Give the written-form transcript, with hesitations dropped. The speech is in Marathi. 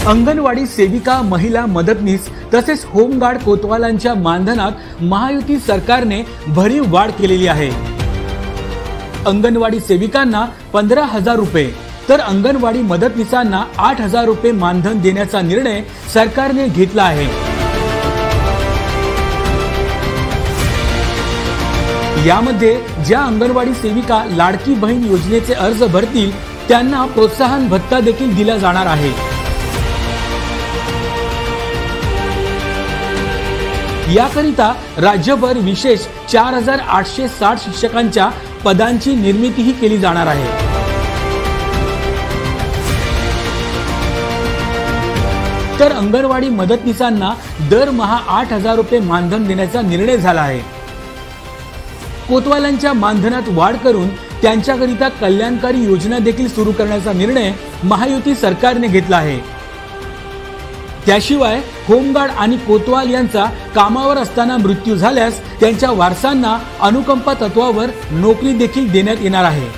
अंगणवाडी सेविका, महिला मदतनीस तसेच होमगार्ड कोतवालांच्या मानधनात महायुती सरकारने भरीव वाढ केलेली आहे। अंगणवाडी सेविकांना 15,000 रुपये तर अंगणवाडी मदतनीसांना 8,000 रुपये मानधन देण्याचा निर्णय सरकारने घेतला आहे। यामध्ये ज्या अंगणवाडी सेविका लाडकी बहीण योजनेचे अर्ज भरतील त्यांना प्रोत्साहन भत्ता देखील दिला जाणार आहे। याकरिता राज्यभर विशेष 4,860 शिक्षकांच्या पदांची निर्मितीही केली जाणार आहे। तर अंगणवाडी मदतनीसांना दरमहा 8,000 रुपये मानधन देण्याचा निर्णय झाला आहे। कोतवालांच्या मानधनात वाढ करून त्यांच्याकरिता कल्याणकारी योजना देखील सुरू करण्याचा निर्णय महायुती सरकारने घेतला आहे। त्याशिवाय होमगार्ड आणि कोतवाल यांचा कामावर असताना मृत्यू झाल्यास त्यांच्या वारसांना अनुकंपा तत्वावर नोकरी देखील देण्यात येणार आहे।